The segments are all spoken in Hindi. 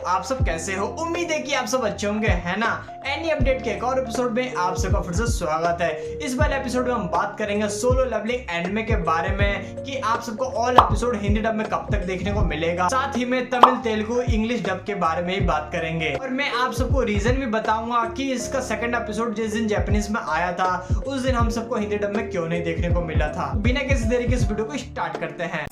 आप सब कैसे हो? उम्मीद है कि आप सब अच्छे होंगे, है ना। एनी अपडेट के एक और एपिसोड में आप सबका फिर से स्वागत है। इस वाले एपिसोड में हम बात करेंगे सोलो लेवलिंग एनिमे के बारे में कि आप सबको ऑल एपिसोड हिंदी डब में कब तक देखने को मिलेगा। साथ ही में तमिल, तेलुगु, इंग्लिश डब के बारे में ही बात करेंगे और मैं आप सबको रीजन भी बताऊंगा कि इसका सेकंड एपिसोड जिस दिन जापानीज में आया था उस दिन हम सबको हिंदी डब में क्यों नहीं देखने को मिला था। बिना किसी देरी के इस वीडियो को स्टार्ट करते हैं।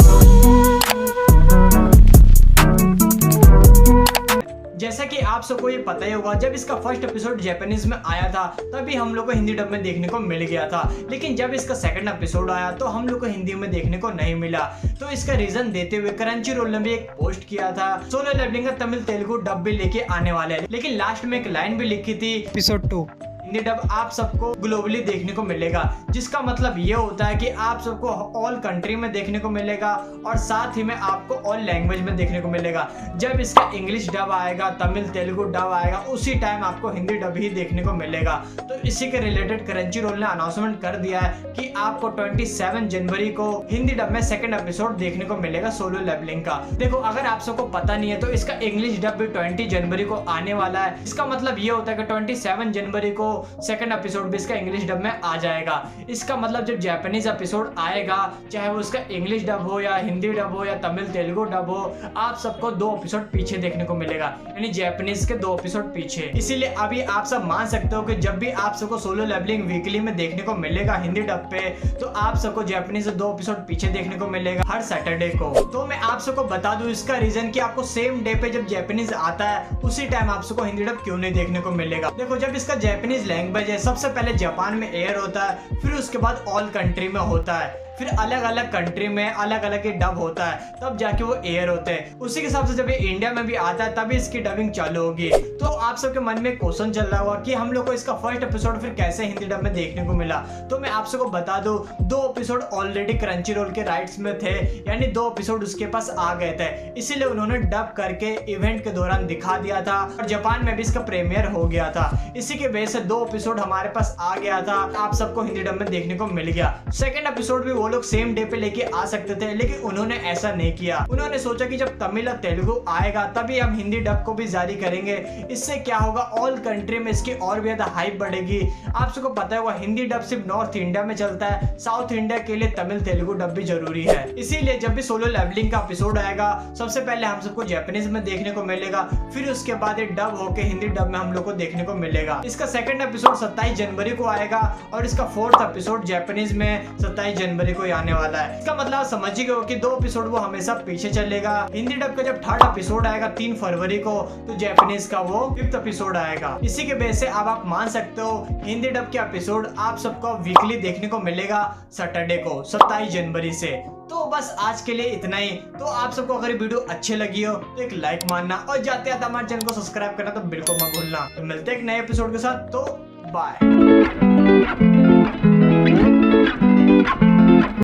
जैसा कि आप सबको ये पता ही होगा, जब इसका फर्स्ट एपिसोड जापानीज में आया था तभी हम लोग को हिंदी डब में देखने को मिल गया था, लेकिन जब इसका सेकंड एपिसोड आया तो हम लोग को हिंदी में देखने को नहीं मिला। तो इसका रीजन देते हुए क्रंचीरोल ने भी एक पोस्ट किया था सोलो लेवलिंग का तमिल, तेलुगु डब भी लेके आने वाले हैं, लेकिन लास्ट में एक लाइन भी लिखी थी एपिसोड 2 हिंदी डब आप सबको ग्लोबली देखने को मिलेगा, जिसका मतलब ये होता है कि आप सबको ऑल कंट्री में देखने को मिलेगा और साथ ही में आपको ऑल लैंग्वेज में देखने को मिलेगा। जब इसका इंग्लिश डब आएगा, तमिल, तेलुगु डब आएगा, उसी टाइम आपको हिंदी डब ही देखने को मिलेगा। तो इसी के रिलेटेड क्रंचीरोल ने अनाउंसमेंट कर दिया है कि आपको 27 जनवरी को हिंदी डब में सेकंड एपिसोड देखने को मिलेगा सोलो लेवलिंग का। देखो, अगर आप सबको पता नहीं है तो इसका इंग्लिश डब भी 20 जनवरी को आने वाला है। इसका मतलब ये होता है कि 27 जनवरी को सेकंड एपिसोड भी इसका इंग्लिश डब में आ जाएगा। इसका मतलब जब जापानीज एपिसोड आएगा, चाहे वो उसका इंग्लिश डब हो या हिंदी डब हो या तमिल, तेलुगु डब हो, आप सबको 2 एपिसोड पीछे देखने को मिलेगा, यानी जापानीज के 2 एपिसोड पीछे। इसीलिए अभी आप सब मान सकते हो कि जब भी आप सबको सोलो लेवलिंग वीकली में देखने को मिलेगा हिंदी डब पे, तो आप सबको जापानीज से 2 एपिसोड पीछे देखने को मिलेगा हर सैटरडे को। तो मैं आप सबको बता दूं इसका रीजन कि आपको सेम डे पे जब जापानीज आता है उसी टाइम आप सबको हिंदी डब क्यों नहीं देखने को मिलेगा। देखो, जब इसका जापानीज लैंग्वेज है सबसे पहले जापान में एयर होता है, फिर उसके बाद ऑल कंट्री में होता है, फिर अलग अलग कंट्री में अलग अलग डब होता है, तब जाके वो एयर होते हैं। उसी के हिसाब से जब ये इंडिया में भी आता है तभी इसकी डबिंग चालू होगी। तो आप सबके मन में क्वेश्चन चल रहा होगा कि हम लोग को इसका फर्स्ट एपिसोड फिर कैसे हिंदी डब में देखने को मिला। तो मैं आप सबको बता दूं, 2 एपिसोड ऑलरेडी क्रंचीरोल के राइट्स में थे, यानी 2 एपिसोड उसके पास आ गए थे, इसीलिए उन्होंने डब करके इवेंट के दौरान दिखा दिया था और जापान में भी इसका प्रीमियर हो गया था। इसी के वजह से 2 एपिसोड हमारे पास आ गया था, आप सबको हिंदी डब में देखने को मिल गया। सेकेंड एपिसोड भी वो लोग सेम डे पे लेके आ सकते थे, लेकिन उन्होंने ऐसा नहीं किया। उन्होंने सोचा कि जब तमिल और तेलुगु आएगा तभी हम हिंदी डब को भी जारी करेंगे। इससे क्या होगा, ऑल कंट्री में इसकी और भी ज्यादा हाइप बढ़ेगी। आप सबको पता होगा हिंदी डब सिर्फ नॉर्थ इंडिया में चलता है, साउथ इंडिया के लिए तमिल, तेलुगु डब भी जरूरी है। इसीलिए जब भी सोलो लेवलिंग का एपिसोड आएगा सबसे पहले हम सबको जापानीज में देखने को मिलेगा, फिर उसके बाद ये डब होके हिंदी डब में हम लोग को देखने को मिलेगा। इसका सेकंड एपिसोड 27 जनवरी को आएगा और इसका फोर्थ एपिसोड जापानीज में 27 जनवरी को आने वाला है। इसका मतलब आप समझ ही गए कि 2 एपिसोड वो हमेशा पीछे चलेगा। हिंदी डब का जब थर्ड एपिसोड आएगा 3 फरवरी को, तो जापानीज का वो 5th एपिसोड आएगा। इसी के बेस से अब आप मान सकते हो हिंदी डब के एपिसोड आप सबको वीकली देखने को मिलेगा सैटरडे को 27 जनवरी से। तो बस आज के लिए इतना ही। तो आप सबको अगर ये वीडियो अच्छी लगी हो तो एक लाइक मारना और जाते जाते हमारे चैनल को सब्सक्राइब करना तो बिल्कुल मत भूलना। तो मिलते हैं एक नए एपिसोड के साथ, तो बाय।